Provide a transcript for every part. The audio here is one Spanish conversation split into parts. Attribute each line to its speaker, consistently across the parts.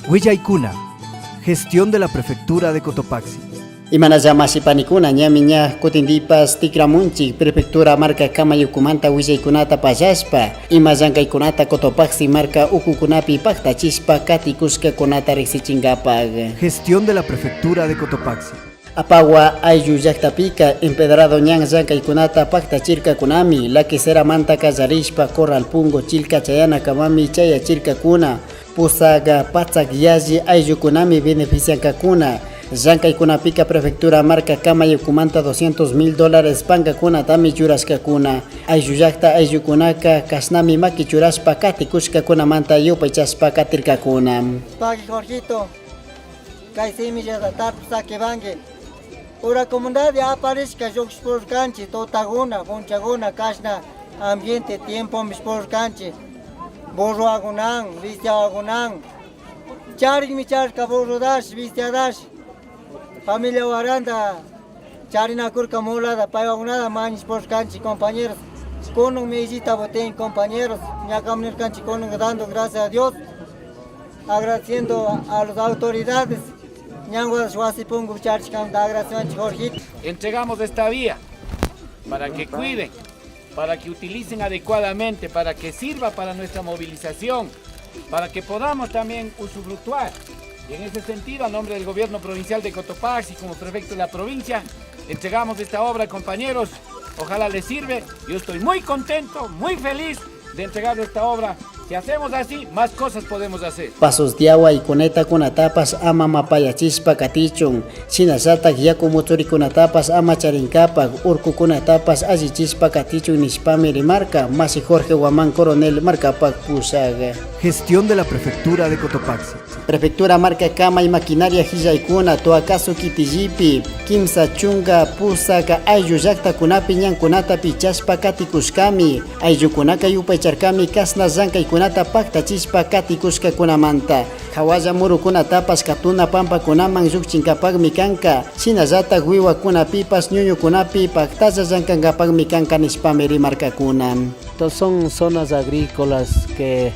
Speaker 1: Huillaykuna, gestión de la prefectura de Cotopaxi.
Speaker 2: Imanallamasipanikuna ñamiña kutindipas tikramunchik prefectura marca Camayukumanta Huillaykunata pallashpa ima llankaykunata Cotopaxi marca ukukunapi paktachispa katikushkakunata riqsichinkapak.
Speaker 1: Gestión de la prefectura de Cotopaxi.
Speaker 2: Apagua ayllu llaqtapika empedrado ñan llankaykunata paktachirkakunami laquiseramanta kallarishpa corral pungo chilka chayana kamami chayachirkakuna pusaga patsak yalli ayllukunami beneficiankakuna. Llankaykunapika prefectura marca Camayukumanta $200,000 pankakuna tami churashkakuna. Ayllu llaqta ayllukunaka kashnami maki churashpa katikushkakunamanta yupaychashpa katirkakuna.
Speaker 3: Pagi Jorgito, kay semillas de tarpusa que vangue. Ura comunidad aparezca por canchi, totaguna, bonchaguna, kashna, ambiente, tiempo, mis por canchi. Borro agunan, viste agunan. Charik mi charca, borro dash, viste dash. Familia Guaranda, Charina Curca Molada, Payagunada, Manis por canchi, compañeros. Con un medita boten, compañeros. Ya camino canchi con dando gracias a Dios. Agradeciendo a las autoridades.
Speaker 4: Entregamos esta vía para que cuiden, para que utilicen adecuadamente, para que sirva para nuestra movilización, para que podamos también usufructuar. Y en ese sentido, a nombre del gobierno provincial de Cotopaxi, como prefecto de la provincia, entregamos esta obra, compañeros. Ojalá les sirve. Yo estoy muy contento, muy feliz de entregar esta obra. Si hacemos así, más cosas podemos hacer.
Speaker 2: Pasos de agua y coneta con atapas ama mapayachispa katichun. Sinasatak yaku motori con atapas ama charincapak. Urku con atapas azichispa katichun nispami rimarca. Masi Jorge Guamán Coronel marcapak pusaga.
Speaker 1: Gestión de la prefectura de Cotopaxi.
Speaker 2: Prefectura marca Cama y maquinaria Hillaykuna, Toacaso Kitijipi, Kimsa Chunga, Pusaga, Ayu Yakta Kunapi Ñankunata Pichaspa Katikuskami, Ayukunaka Yupaycharkami, Kasna Zanka y Kunata Pakta Chispa Katikuska Kunamanta, Hawaya Murukuna Tapas Katuna Pampa Kunaman Yukchinkapag Mikanka, Sinazata Guiwa Kunapipas, Ñuñu Kunapi, Paktaza Zankankapag Mikanka Nispameri Marca Kunam.
Speaker 5: Son zonas agrícolas que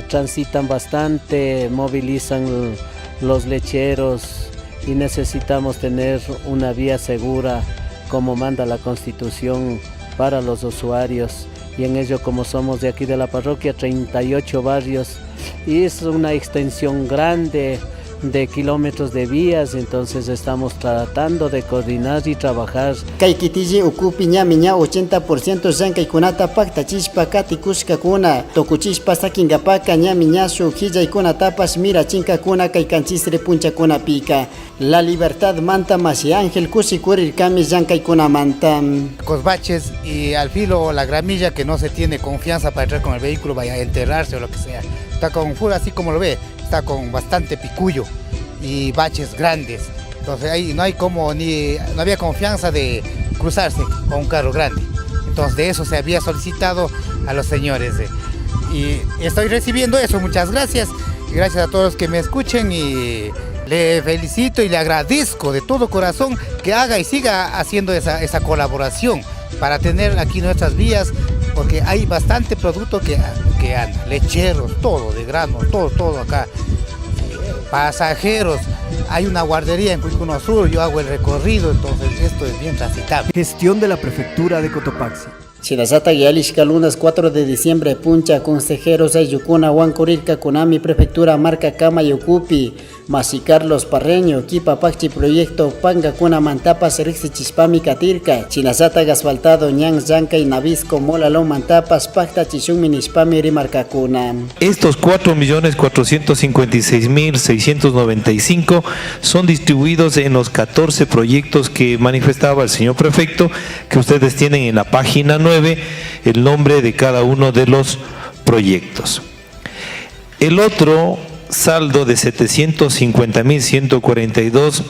Speaker 5: transitan bastante, movilizan los lecheros y necesitamos tener una vía segura como manda la Constitución para los usuarios, y en ello, como somos de aquí de la parroquia, 38 barrios y es una extensión grande de kilómetros de vías, entonces estamos tratando de coordinar y trabajar.
Speaker 2: Kaikitiji ukupi ñamiña 80% llankaykunata paktachispa katikushkakuna, tokuchispa sakinkapaka ñamiña shukillaykuna mirachinkakuna kaykanchisri punchakunapika. La Libertad manta Masi Ángel kusikurirkami llankaykunamanta.
Speaker 6: Con baches y al filo la gramilla que no se tiene confianza para entrar con el vehículo, vaya a enterrarse o lo que sea. Está con full así como lo ve. Está con bastante picullo y baches grandes, entonces ahí no había confianza de cruzarse con un carro grande, entonces de eso se había solicitado a los señores y estoy recibiendo eso. Muchas gracias y gracias a todos los que me escuchen y le felicito y le agradezco de todo corazón que haga y siga haciendo esa colaboración para tener aquí nuestras vías, porque hay bastante producto que anda, lecheros, todo de grano, todo acá, pasajeros, hay una guardería en Puicuno Sur, yo hago el recorrido, entonces esto es bien transitable.
Speaker 1: Gestión de la prefectura de Cotopaxi.
Speaker 2: Sinazata Yalishka lunes 4 de diciembre puncha consejeros Ayukuna Huancurirka Kunami prefectura marca Camayucupi Masi Carlos Parreño Kipa Pachi proyecto Panga Kuna Mantapas Rixi Chispami Katirka Sinazata Gasfaltado Ñan Zanka y Navisco Molalo Mantapas Pacta Chishumi Nispami Rimarca Kuna.
Speaker 7: Estos 4.456.695 son distribuidos en los 14 proyectos que manifestaba el señor prefecto, que ustedes tienen en la página 9 el nombre de cada uno de los proyectos. El otro saldo de 750.142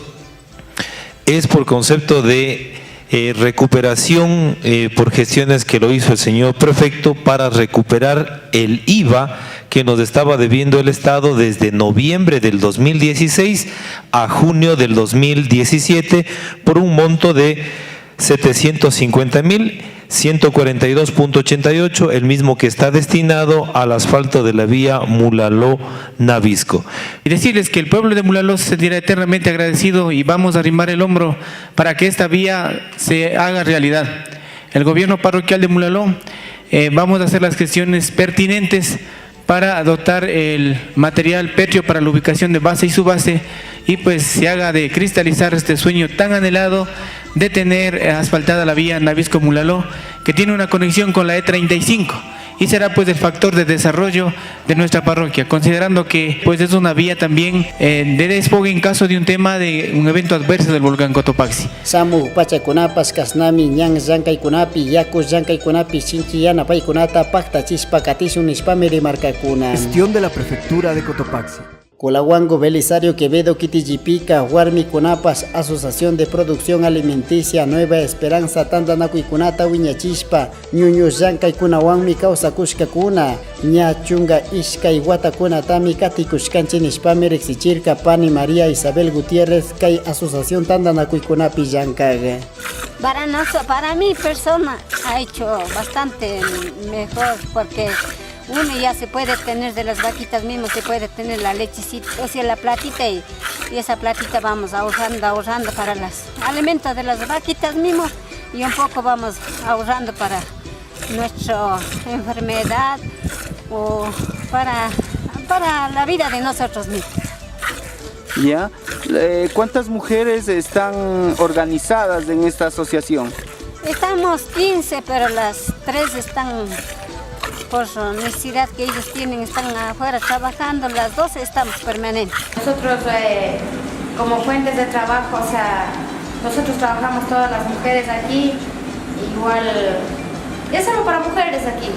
Speaker 7: es por concepto de recuperación por gestiones que lo hizo el señor prefecto para recuperar el IVA que nos estaba debiendo el Estado desde noviembre del 2016 a junio del 2017 por un monto de 750.000. 142.88, el mismo que está destinado al asfalto de la vía Mulaló-Navisco.
Speaker 8: Y decirles que el pueblo de Mulaló se sentirá eternamente agradecido y vamos a arrimar el hombro para que esta vía se haga realidad. El gobierno parroquial de Mulaló vamos a hacer las gestiones pertinentes para dotar el material pétreo para la ubicación de base y subbase y pues se haga de cristalizar este sueño tan anhelado de tener asfaltada la vía Navisco-Mulaló, que tiene una conexión con la E35 y será pues el factor de desarrollo de nuestra parroquia, considerando que pues es una vía también de desfogue en caso de un tema de un evento adverso del volcán Cotopaxi.
Speaker 2: Samu pachakunapas kasnami ñan llankaykunapi yaku llankaykunapi shinchi yanapaykunata paktachispa katisun nispami rimarkakuna.
Speaker 1: Gestión de la Prefectura de Cotopaxi.
Speaker 2: Colahuango Belisario Quevedo Quitijipica, Huarmi Kunapas, Asociación de Producción Alimenticia Nueva Esperanza Tandanacuicunata Wiñachispa, Ñuñu Llankay Kunawanmi Causa Kushkakuna, Ña Chunga Ishkay Watakuna Tami Katikushkanchi Nispami Rexichirka Pani María Isabel Gutiérrez, Kay Asociación Tandanacuicunapi Llankaga.
Speaker 9: Para mi persona ha hecho bastante mejor porque uno ya se puede tener de las vaquitas mismas, se puede tener la lechecita, o sea, la platita y esa platita vamos ahorrando para los alimentos de las vaquitas mismos y un poco vamos ahorrando para nuestra enfermedad o para la vida de nosotros mismos.
Speaker 10: ¿Ya? ¿Cuántas mujeres están organizadas en esta asociación?
Speaker 9: Estamos 15, pero las 3 están por necesidad que ellos tienen, están afuera trabajando, las 12 estamos permanentes.
Speaker 11: Nosotros como fuentes de trabajo, o sea, nosotros trabajamos todas las mujeres aquí, igual, es algo para mujeres aquí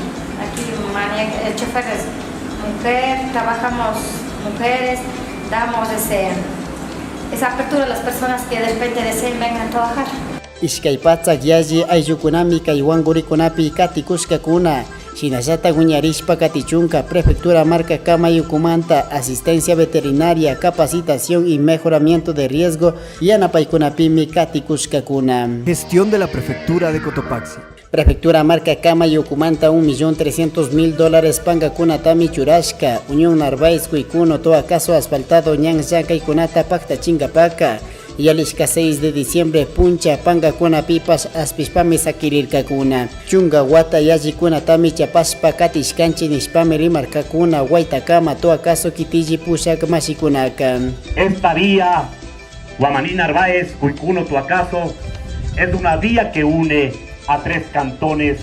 Speaker 11: el chofer es mujer, trabajamos mujeres, damos esa apertura a las personas que de repente deseen vengan a trabajar.
Speaker 2: Ishkaypatzak yaji ayllukunami kaywangurikunapi katikushkakuna. Shinashata Guñarispa Katichunka, Prefectura Marca Camayucumanta, Asistencia Veterinaria, Capacitación y Mejoramiento de Riesgo, Yanapaykunapimi Katikushkakuna.
Speaker 1: Gestión de la Prefectura de Cotopaxi.
Speaker 2: Prefectura Marca Camayucumanta, $1.300.000 Pangakuna Tami Churashka, Unión Narváez Cuicuno, todo acaso asfaltado Ñan Llankaykunata Pacta Chingapaca. Yalishka 6 de diciembre puncha pangakuna pipas aspispami sakirirkakuna. Chunga wata yajikuna tami chapaspa katishkanchi nispami rimarkakuna waitakama to acaso kitiji pushak mashikunaka.
Speaker 12: Esta vía, Guamaní Narváez, Cuicuno, Tuacaso, es una vía que une a 3 cantones,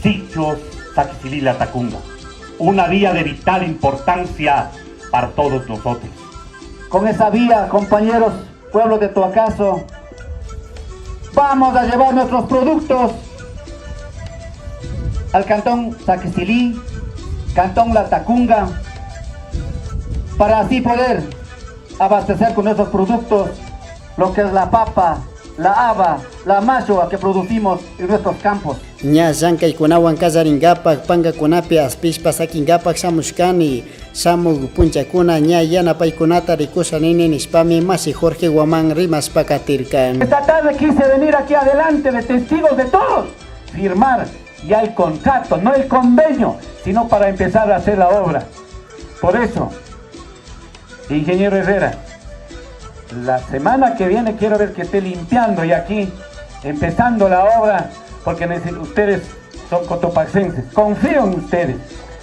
Speaker 12: Sichos, Saquicilila, Tacunga. Una vía de vital importancia para todos nosotros.
Speaker 13: Con esa vía, compañeros, pueblo de Tuacaso, vamos a llevar nuestros productos al cantón Saquicilí, cantón La Tacunga, para así poder abastecer con nuestros productos lo que es la papa, la haba, la machoa que producimos en nuestros campos.
Speaker 2: Ña llankaykunawan kallaringapak pangakunapi aspishpa sakingapak shamushkani shamug punchakuna ña yanapaykunata rikusha nini nispami masi Jorge Guamán rimaspa katirkan.
Speaker 13: Esta tarde quise venir aquí adelante de testigos de todos, firmar ya el contrato, no el convenio, sino para empezar a hacer la obra. Por eso, ingeniero Herrera, la semana que viene quiero ver que esté limpiando y aquí, empezando la obra, porque ustedes son cotopaxenses. Confío en ustedes.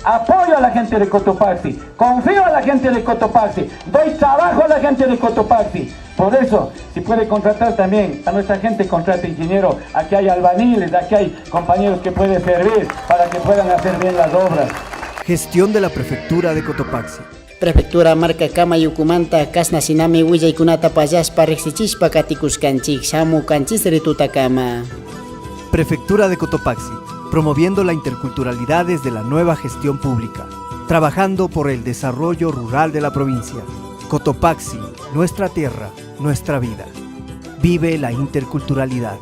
Speaker 13: Apoyo a la gente de Cotopaxi. Confío a la gente de Cotopaxi. Doy trabajo a la gente de Cotopaxi. Por eso, si puede contratar también a nuestra gente, contrate ingeniero. Aquí hay albañiles, aquí hay compañeros que pueden servir para que puedan hacer bien las obras.
Speaker 1: Gestión de la Prefectura de Cotopaxi.
Speaker 2: Prefectura Marca Camayucumanta, Kasnasinami Willaykunata Payaspa Rexichishpa Katikushkanchik, Shamu Kanchisri Tutakama.
Speaker 1: Prefectura de Cotopaxi, promoviendo la interculturalidad desde la nueva gestión pública, trabajando por el desarrollo rural de la provincia. Cotopaxi, nuestra tierra, nuestra vida. Vive la interculturalidad.